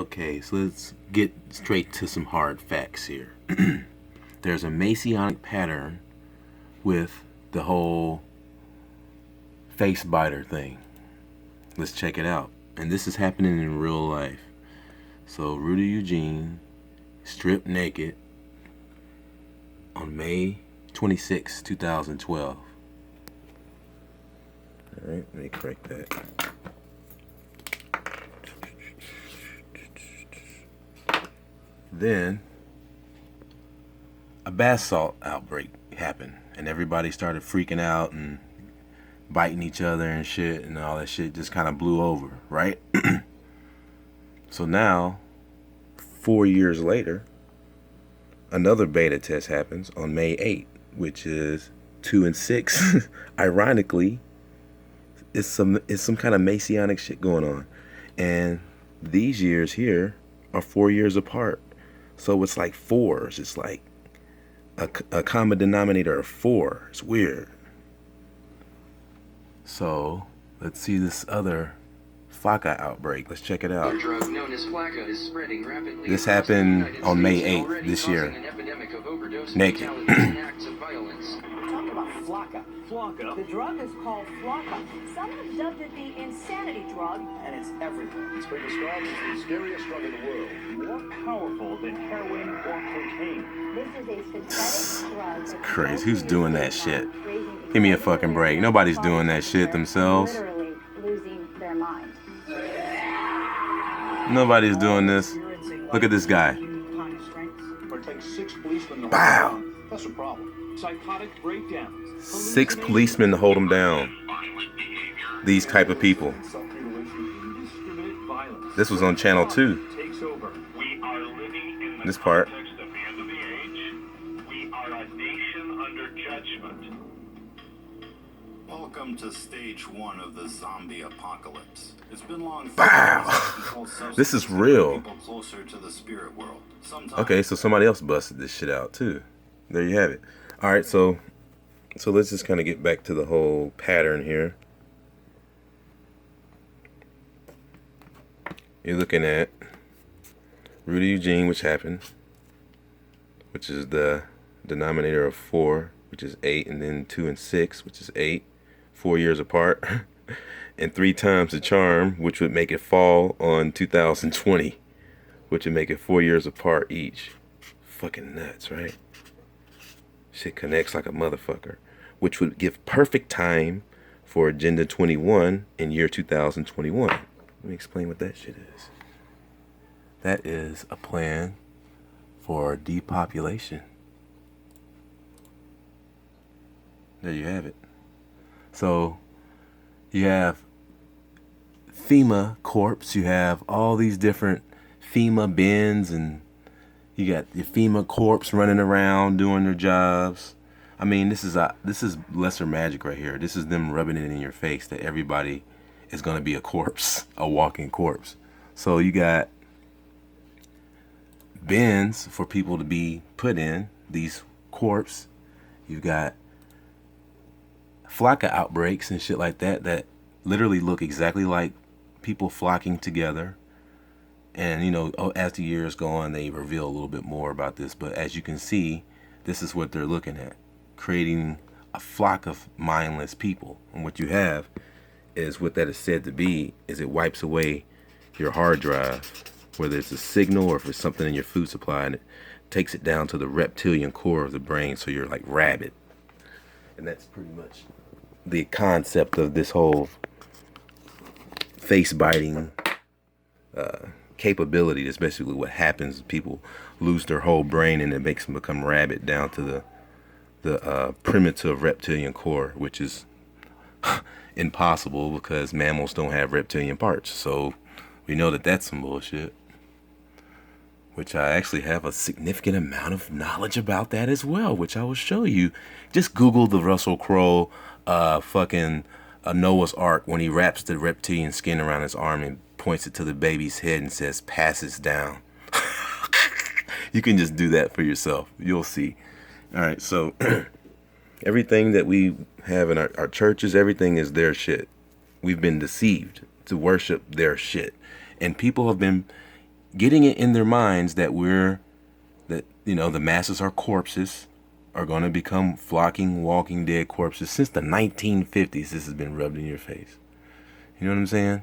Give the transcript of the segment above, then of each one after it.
Okay, so let's get straight to some hard facts here. There's a Masonic pattern with the whole face biter thing. Let's check it out. And this is happening in real life. So Rudy Eugene stripped naked on May 26, 2012. Alright, let me correct that. Then a bath salt outbreak happened and everybody started freaking out and biting each other and shit, and all that shit just kind of blew over, right? So now 4 years later, another beta test happens on May 8th, which is 2 and 6. Ironically, it's some kind of Masonic shit going on, and these years here are 4 years apart. So it's like fours. It's like a common denominator of 4. It's weird. So let's see this other flakka outbreak. Let's check it out. This happened on May 8th this year. Naked. Talk about flakka. Flakka? The drug is called flakka. Some have dubbed it the insanity drug, and it's everywhere. It's been described as the scariest drug in the world. More powerful than heroin or cocaine. This is a synthetic drug. It's crazy. Who's doing that shit? Give me a fucking break. Nobody's doing that shit themselves. Literally losing their mind. Nobody's doing this. Look at this guy. Wow. That's a problem. Psychotic breakdowns. 6 policemen to hold him down. These type of people. This was on channel 2. This part. Welcome to stage 1 of the zombie apocalypse. It's been long. Wow. This is real. People closer to the spirit world. Okay, so somebody else busted this shit out too. There you have it. All right, so let's just kind of get back to the whole pattern here. You're looking at Rudy Eugene, which happened, which is the denominator of 4, which is 8, and then 2 and 6, which is 8, 4 years apart, and 3 times the charm, which would make it fall on 2020, which would make it 4 years apart each. Fucking nuts, right? Shit connects like a motherfucker, which would give perfect time for Agenda 21 in year 2021. Let me explain what that shit is. That is a plan for depopulation. There you have it. So you have FemaCorps, you have all these different FEMA bins, and you got the FemaCorps running around doing their jobs. I mean, this is lesser magic right here. This is them rubbing it in your face that everybody is going to be a corpse, a walking corpse. So you got bins for people to be put in, these corpse. You've got flakka outbreaks and shit like that that literally look exactly like people flocking together. And, you know, as the years go on, they reveal a little bit more about this. But as you can see, this is what they're looking at, creating a flock of mindless people. And what you have is what that is said to be is it wipes away your hard drive, whether it's a signal or if it's something in your food supply, and it takes it down to the reptilian core of the brain, so you're like rabid. And that's pretty much the concept of this whole face biting capability. That's basically what happens. People lose their whole brain and it makes them become rabid down to the primitive reptilian core, which is impossible because mammals don't have reptilian parts. So we know that that's some bullshit, which I actually have a significant amount of knowledge about that as well, which I will show you. Just Google the Russell Crowe fucking Noah's Ark when he wraps the reptilian skin around his arm and points it to the baby's head and says, "Passes down." You can just do that for yourself. You'll see. All right, so everything that we have in our churches, everything is their shit. We've been deceived to worship their shit. And people have been getting it in their minds that the masses are corpses, are going to become flocking, walking dead corpses. Since the 1950s, this has been rubbed in your face. You know what I'm saying?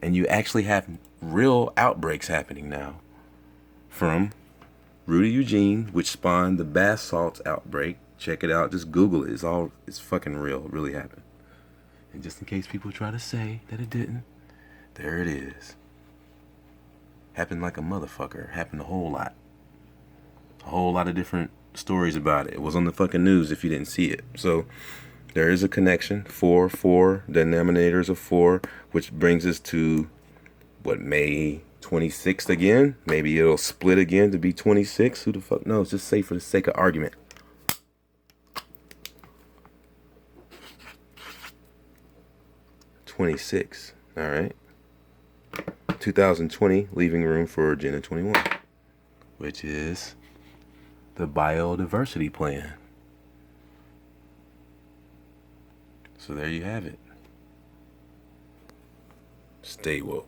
And you actually have real outbreaks happening now from Rudy Eugene, which spawned the bath salts outbreak. Check it out. Just Google it. It's fucking real. It really happened. And just in case people try to say that it didn't, there it is. Happened like a motherfucker. Happened a whole lot. A whole lot of different stories about it. It was on the fucking news if you didn't see it. So there is a connection. Four denominators of 4, which brings us to May 26th again. Maybe it'll split again to be 26. Who the fuck knows? Just say for the sake of argument. '26. All right. 2020, leaving room for Agenda 21, which is the biodiversity plan. So there you have it. Stay woke.